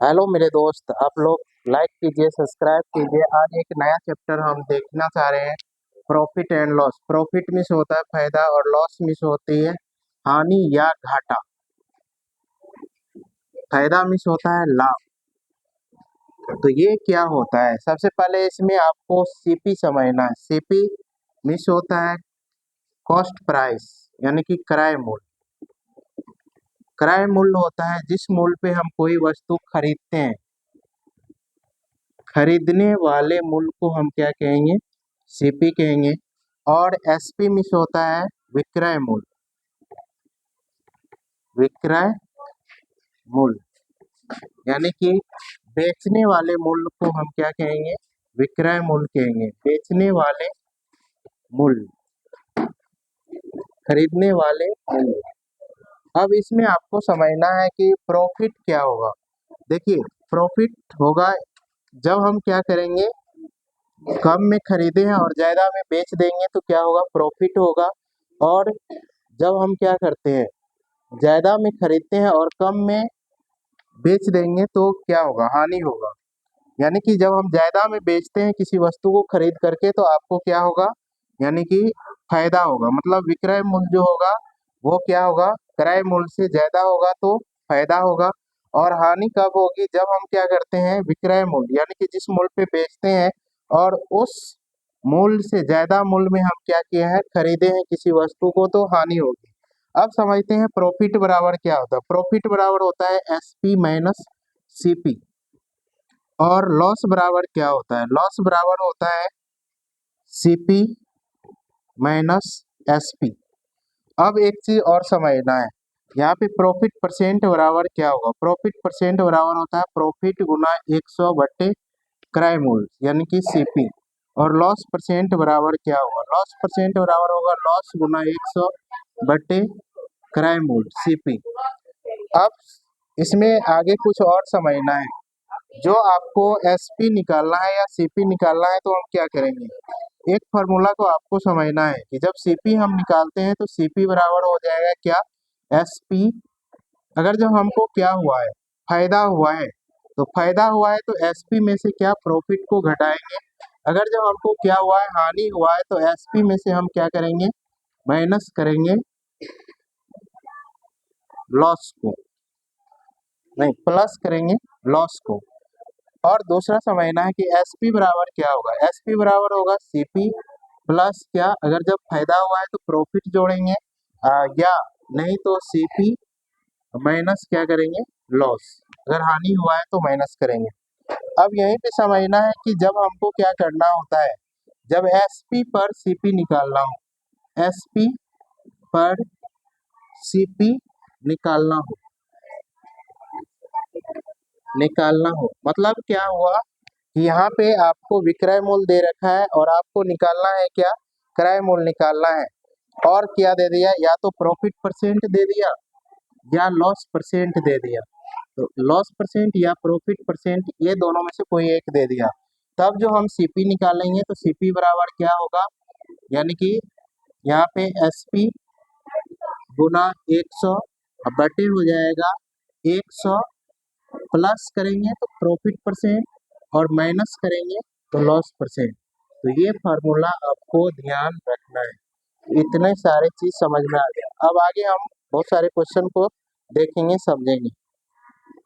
Hello मेरे दोस्त, आप लोग लाइक कीजिए, सब्सक्राइब कीजिए। आज एक नया चैप्टर हम देखना चाह रहे हैं, profit and loss. Profit miss होता है फायदा और लॉस मिस होती है हानि या घाटा। फायदा मिस होता है लाभ। तो ये क्या होता है? सबसे पहले इसमें आपको सीपी समझना है। सीपी मिस होता है कॉस्ट प्राइस, यानी कि क्रय मूल्य। क्रय मूल्य होता है जिस मूल्य पे हम कोई वस्तु खरीदते हैं। खरीदने वाले मूल्य को हम क्या कहेंगे? सीपी कहेंगे। और एसपी मिस होता है विक्रय मूल्य। विक्रय मूल्य यानी कि बेचने वाले मूल्य को हम क्या कहेंगे? विक्रय मूल्य कहेंगे। बेचने वाले मूल्य, खरीदने वाले मूल्य। अब इसमें आपको समझना है कि प्रॉफिट क्या होगा। देखिए, प्रॉफिट होगा जब हम क्या करेंगे, कम में खरीदे हैं और ज्यादा में बेच देंगे तो क्या होगा? प्रॉफिट होगा। और जब हम क्या करते हैं, ज्यादा में खरीदते हैं और कम में बेच देंगे तो क्या होगा? हानि होगा। यानी कि जब हम ज्यादा में बेचते हैं किसी वस्तु को खरीद करके तो आपको क्या होगा? यानी कि फायदा होगा। मतलब विक्रय मूल्य जो होगा वो क्या होगा? क्रय मूल्य से ज्यादा होगा तो फायदा होगा। और हानि कब होगी? जब हम क्या करते हैं, विक्रय मूल्य यानी कि जिस मूल्य पे बेचते हैं और उस मूल्य से ज्यादा मूल्य में हम क्या किए हैं, खरीदे हैं किसी वस्तु को, तो हानि होगी। अब समझते हैं प्रॉफिट बराबर क्या होता है। प्रॉफिट बराबर होता है एसपी माइनस सीपी। और लॉस बराबर क्या होता है? लॉस बराबर होता है सीपी माइनस एसपी। अब एक चीज और समझना है, यहाँ पे प्रॉफिट परसेंट बराबर क्या होगा? प्रॉफिट परसेंट बराबर होता है प्रॉफिट गुना 100 बट्टे क्रय मूल्य, यानी कि सीपी। और लॉस परसेंट बराबर क्या होगा? लॉस परसेंट बराबर होगा लॉस गुना 100 बट्टे क्रय मूल्य, सीपी। अब इसमें आगे कुछ और समझना है। जो आपको एसपी निकालना है या सीपी निकालना है तो हम क्या करेंगे, एक फॉर्मूला को आपको समझना है कि जब सीपी हम निकालते हैं तो सीपी बराबर हो जाएगा क्या? एसपी। अगर जब हमको क्या हुआ है, फायदा हुआ है, तो फायदा हुआ है तो एसपी में से क्या, प्रॉफिट को घटाएंगे। अगर जब हमको क्या हुआ है, हानि हुआ है, तो एसपी में से हम क्या करेंगे? माइनस करेंगे लॉस को, नहीं प्लस करेंगे लॉस को। और दूसरा समझना है कि एसपी बराबर क्या होगा? एसपी बराबर होगा सीपी प्लस क्या, अगर जब फायदा हुआ है तो प्रॉफिट जोड़ेंगे, या नहीं तो सीपी माइनस क्या करेंगे? लॉस। अगर हानि हुआ है तो माइनस करेंगे। अब यहीं पे समझना है कि जब हमको क्या करना होता है, जब एसपी पर सीपी निकालना हो, एसपी पर सीपी निकालना हो, मतलब क्या हुआ कि यहाँ पे आपको विक्रय मूल्य दे रखा है और आपको निकालना है क्या? क्रय मूल्य निकालना है। और क्या दे दिया? या तो प्रॉफिट परसेंट दे दिया या लॉस परसेंट दे दिया। तो लॉस परसेंट या प्रॉफिट परसेंट, ये दोनों में से कोई एक दे दिया। तब जो हम सीपी निकालेंगे तो सीपी बराबर क्या होगा? यानी कि यहाँ पे एसपी गुना 100 बटे हो जाएगा 100, प्लस करेंगे तो प्रॉफिट परसेंट और माइनस करेंगे तो लॉस परसेंट। तो ये फार्मूला आपको ध्यान रखना है। इतने सारे चीज समझ में आ गया। अब आगे हम बहुत सारे क्वेश्चन को देखेंगे, समझेंगे।